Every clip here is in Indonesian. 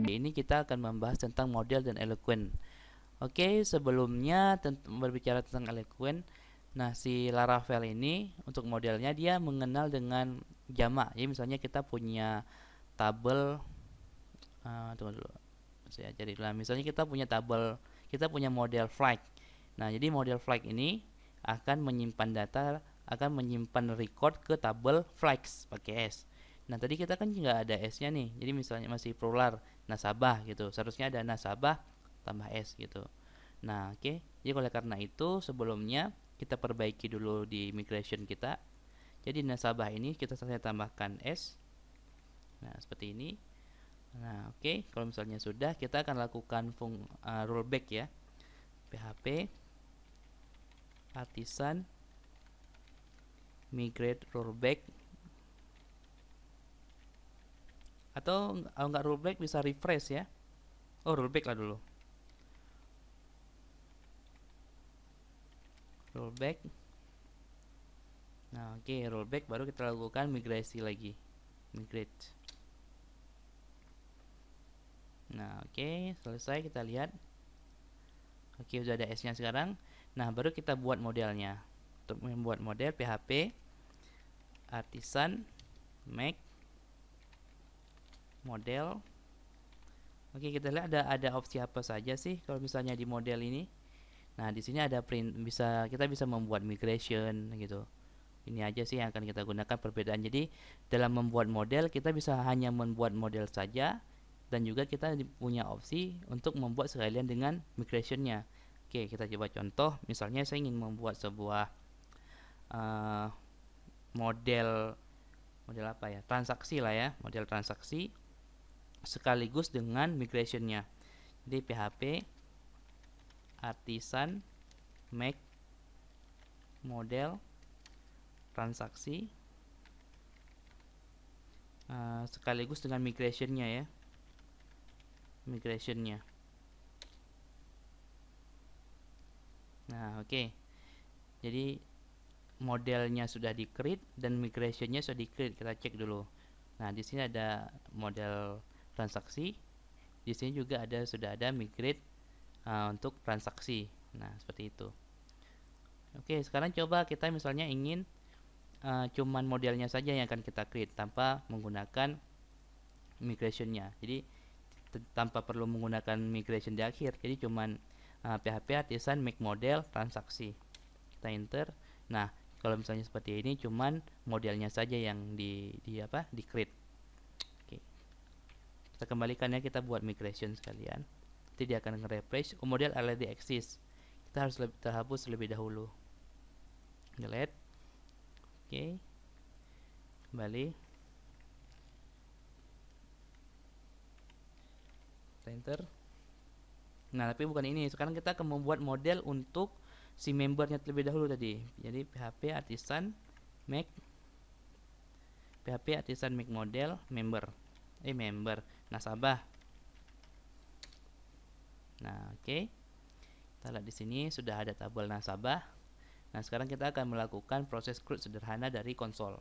Ini kita akan membahas tentang model dan Eloquent. Oke, sebelumnya berbicara tentang Eloquent, nah si Laravel ini untuk modelnya dia mengenal dengan jamak. Jadi misalnya kita punya tabel, tunggu dulu, saya cari dulu. Misalnya kita punya tabel, kita punya model flag. Nah, jadi model flag ini akan menyimpan data, akan menyimpan record ke tabel flags pakai S. Nah, tadi kita kan nggak ada S-nya nih. Jadi misalnya masih plural nasabah gitu. Seharusnya ada nasabah tambah S gitu. Nah, oke. Jadi oleh karena itu sebelumnya kita perbaiki dulu di migration kita. Jadi nasabah ini kita saya tambahkan S. Nah, seperti ini. Nah, oke. Kalau misalnya sudah, kita akan lakukan rollback ya. PHP artisan migrate rollback, atau kalau nggak rollback bisa refresh ya. Oh, rollback lah dulu. Rollback. Nah, oke, rollback baru kita lakukan migrasi lagi. Migrate. Nah, oke, selesai, kita lihat. Oke, sudah ada S-nya sekarang. Nah, baru kita buat modelnya. Untuk membuat model PHP artisan make model. Oke, kita lihat ada opsi apa saja sih kalau misalnya di model ini. Nah, di sini ada print, kita bisa membuat migration gitu. Ini aja sih yang akan kita gunakan perbedaan. Jadi, dalam membuat model kita bisa hanya membuat model saja, dan juga kita punya opsi untuk membuat sekalian dengan migrationnya. Oke, kita coba contoh. Misalnya saya ingin membuat sebuah uh, model apa ya, transaksi lah ya, model transaksi sekaligus dengan migrationnya. Jadi PHP artisan make model transaksi sekaligus dengan migrationnya ya, migrationnya. Nah, oke. Jadi modelnya sudah di-create dan migrationnya sudah di-create. Kita cek dulu. Nah, di sini ada model transaksi. Di sini juga sudah ada migrate untuk transaksi. Nah, seperti itu. Oke, sekarang coba kita misalnya ingin cuman modelnya saja yang akan kita create tanpa menggunakan migrationnya. Jadi tanpa perlu menggunakan migration di akhir. Jadi cuman PHP artisan make model transaksi. Kita enter. Nah, kalau misalnya seperti ini cuman modelnya saja yang di create. Oke. Kita kembalikan ya, kita buat migration sekalian. Nanti dia akan nge-refresh. Model already exist. Kita harus terhapus terlebih dahulu. Delete. Oke. Kembali. Enter. Nah, tapi bukan ini. Sekarang kita akan membuat model untuk si membernya terlebih dahulu tadi. Jadi PHP artisan make model member nasabah. Nah, oke. Kita lihat di sini sudah ada tabel nasabah. Nah, sekarang kita akan melakukan proses create sederhana dari konsol.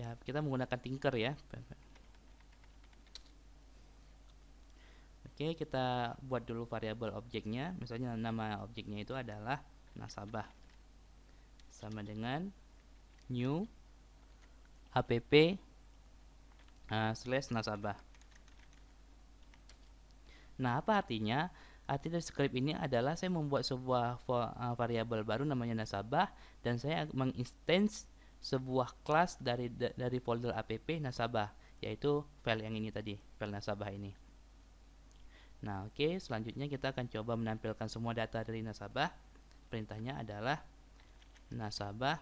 Kita menggunakan Tinker ya. Oke, kita buat dulu variabel objeknya. Misalnya nama objeknya itu adalah nasabah. Sama dengan new app slash nasabah. Nah, apa artinya? Arti dari script ini adalah saya membuat sebuah variabel baru namanya nasabah, dan saya menginstance sebuah kelas dari folder app nasabah, yaitu file yang ini tadi, file nasabah ini. Nah, oke, selanjutnya kita akan coba menampilkan semua data dari nasabah. Perintahnya adalah nasabah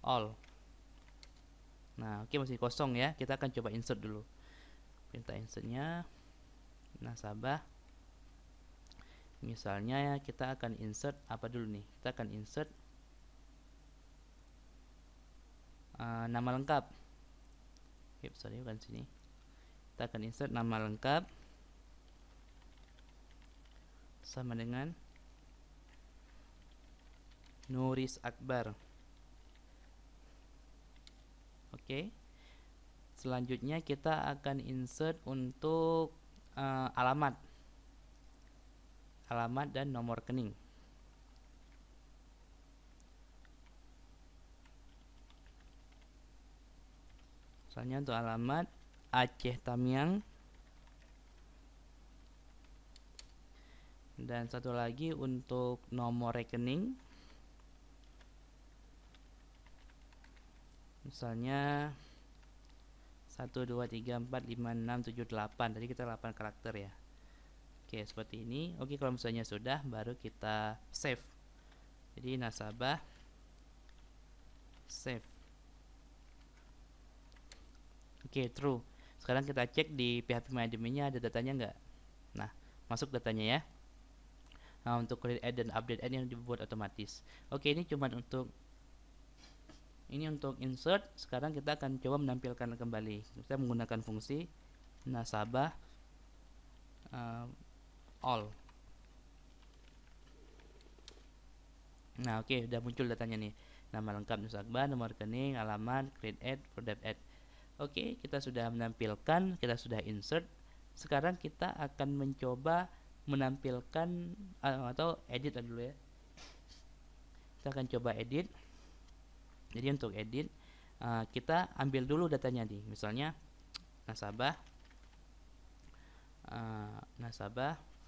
all. Nah, oke, masih kosong ya. Kita akan coba insert dulu. Perintah insertnya nasabah. Misalnya kita akan insert apa dulu nih? Kita akan insert nama lengkap. Sorry, bukan sini. Kita akan insert nama lengkap sama dengan Nuris Akbar. Oke. Selanjutnya kita akan insert untuk alamat dan nomor rekening. Misalnya untuk alamat Aceh Tamiang, dan satu lagi untuk nomor rekening, misalnya 1 2 3 4 5 6 7 8. Tadi kita 8 karakter ya. Oke, seperti ini. Oke, kalau misalnya sudah, baru kita save. Jadi nasabah save. Oke, true. Sekarang kita cek di PHP MyAdmin-nya ada datanya nggak. Nah, masuk datanya ya. Nah, untuk create add dan update add yang dibuat otomatis. Oke, ini cuma untuk insert. Sekarang kita akan coba menampilkan kembali. Kita menggunakan fungsi nasabah all. Nah, oke, udah muncul datanya nih. Nama lengkap nasabah, nomor rekening, alamat, create add, product add. Oke, kita sudah menampilkan, kita sudah insert. Sekarang kita akan mencoba menampilkan atau edit dulu ya. Kita akan coba edit. Jadi untuk edit kita ambil dulu datanya nih. Misalnya nasabah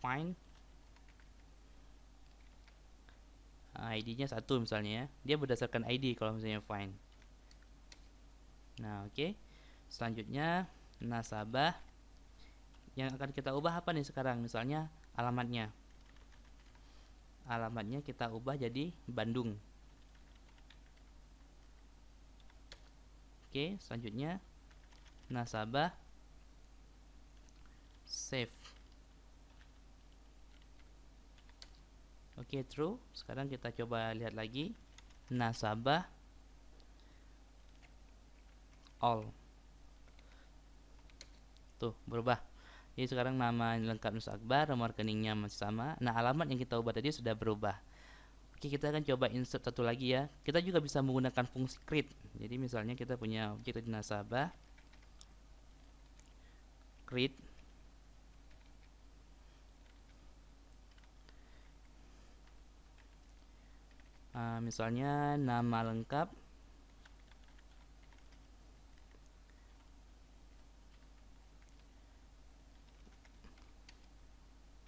find ID-nya 1 misalnya ya. Dia berdasarkan ID kalau misalnya find. Nah, oke. Selanjutnya nasabah yang akan kita ubah apa nih sekarang? Misalnya alamatnya. Alamatnya kita ubah jadi Bandung. Oke, selanjutnya nasabah save. Oke, true. Sekarang kita coba lihat lagi. Nasabah all. Tuh, berubah. Jadi sekarang nama lengkap nasabah, nomor rekeningnya masih sama. Nah, alamat yang kita ubah tadi sudah berubah. Oke, kita akan coba insert satu lagi ya. Kita juga bisa menggunakan fungsi create. Jadi misalnya kita punya objek di nasabah, create. Misalnya nama lengkap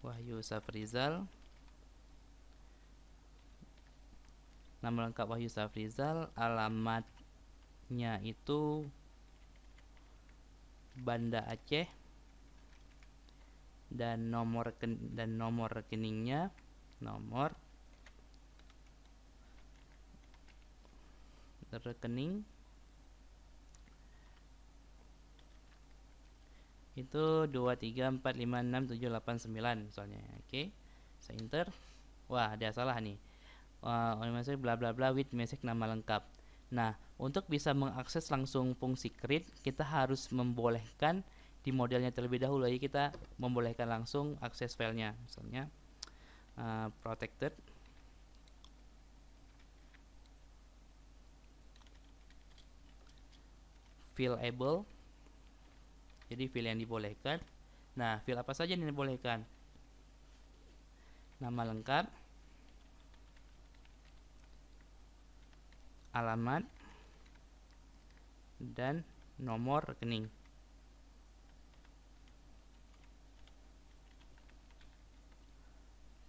Wahyu Safrizal. Nama lengkap Wahyu Safrizal, alamatnya itu Banda Aceh, dan nomor rekeningnya nomor rekening itu 2345678 misalnya. Oke, saya enter. Wah, ada salah nih. Bla bla bla with message nama lengkap. Nah, untuk bisa mengakses langsung fungsi create, kita harus membolehkan di modelnya terlebih dahulu. Jadi kita membolehkan langsung akses filenya. Misalnya protected fillable. Jadi fill yang dibolehkan. Nah, fill apa saja yang dibolehkan? Nama lengkap, alamat, dan nomor rekening.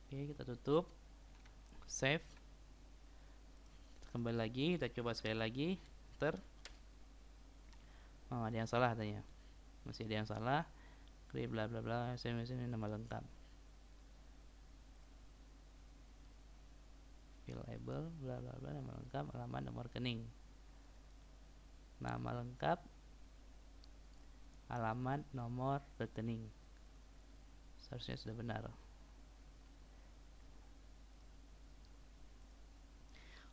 Oke, kita tutup, save, kembali lagi, kita coba sekali lagi, enter. Oh, ada yang salah katanya, masih ada yang salah. Create bla bla bla, SMS ini nama lengkap, fillable bla bla bla, nama lengkap, alamat, nomor rekening. Nama lengkap, alamat, nomor rekening. Seharusnya sudah benar.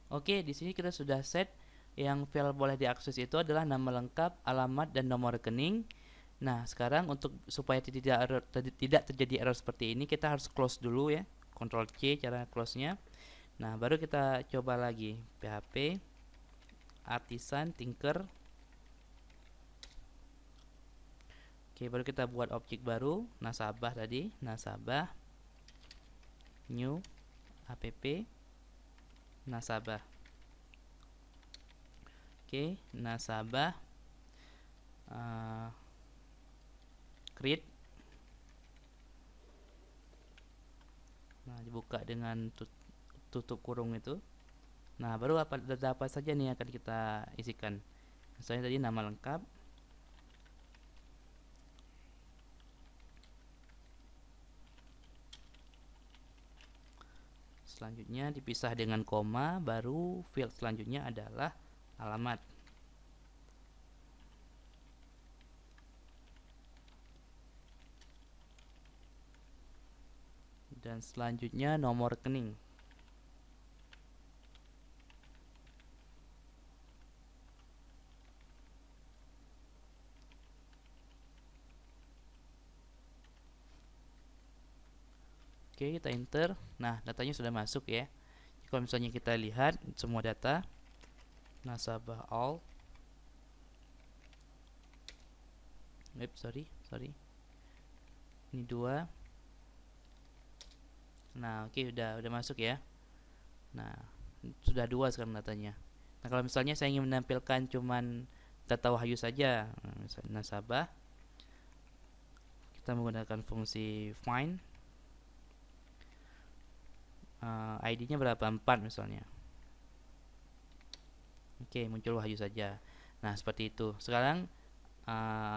Oke, di sini kita sudah set yang file boleh diakses itu adalah nama lengkap, alamat, dan nomor rekening. Nah, sekarang untuk supaya tidak terjadi error seperti ini, kita harus close dulu ya. Ctrl C cara close-nya. Nah, baru kita coba lagi PHP artisan tinker Oke, baru kita buat objek baru, nasabah tadi, nasabah new app nasabah. Oke, nasabah create. Nah, dibuka dengan tutup kurung itu. Nah, baru data apa saja nih yang akan kita isikan. Misalnya tadi nama lengkap, selanjutnya dipisah dengan koma, baru field selanjutnya adalah alamat. Dan selanjutnya nomor rekening. Oke, kita enter. Nah, datanya sudah masuk ya. Kalau misalnya kita lihat semua data nasabah all. Sorry. Ini 2. Nah, oke, udah masuk ya. Nah, sudah 2 sekarang datanya. Nah, kalau misalnya saya ingin menampilkan cuman data Wahyu saja, misalnya nasabah, kita menggunakan fungsi find. ID-nya berapa? 4 misalnya. Oke, muncul Wahyu saja. Nah, seperti itu. Sekarang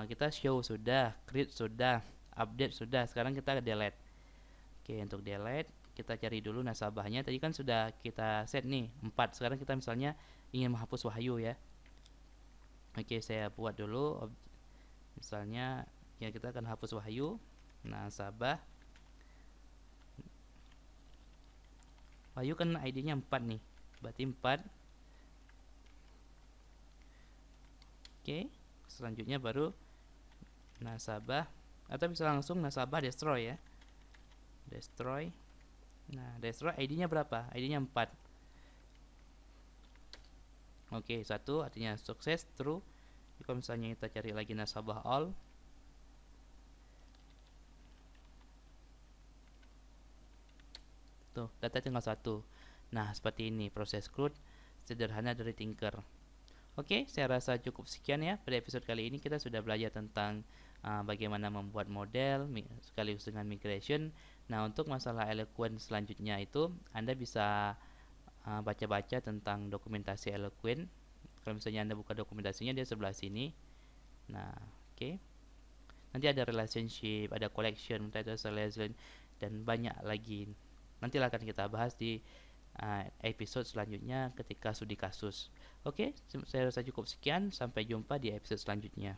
kita show sudah, create sudah, update sudah. Sekarang kita delete. Oke, untuk delete kita cari dulu nasabahnya. Tadi kan sudah kita set nih 4. Sekarang kita misalnya ingin menghapus Wahyu ya. Oke, saya buat dulu. Misalnya ya kita akan hapus Wahyu, nasabah. Wahyu kan ID-nya 4 nih. Berarti 4. Oke, selanjutnya baru nasabah, atau bisa langsung nasabah destroy ya. Destroy. Nah, destroy ID-nya berapa? ID-nya 4. Oke, 1 artinya sukses, true. Kalau misalnya kita cari lagi nasabah all, tuh data tinggal 1. Nah, seperti ini proses CRUD sederhana dari Tinker. Oke, saya rasa cukup sekian ya. Pada episode kali ini kita sudah belajar tentang bagaimana membuat model sekaligus dengan migration. Nah, untuk masalah Eloquent selanjutnya itu Anda bisa baca-baca tentang dokumentasi Eloquent. Kalau misalnya Anda buka dokumentasinya, dia sebelah sini. Nah, oke. Nanti ada relationship, ada collection, title selection, dan banyak lagi. Nanti akan kita bahas di episode selanjutnya ketika studi kasus. Oke, saya rasa cukup sekian. Sampai jumpa di episode selanjutnya.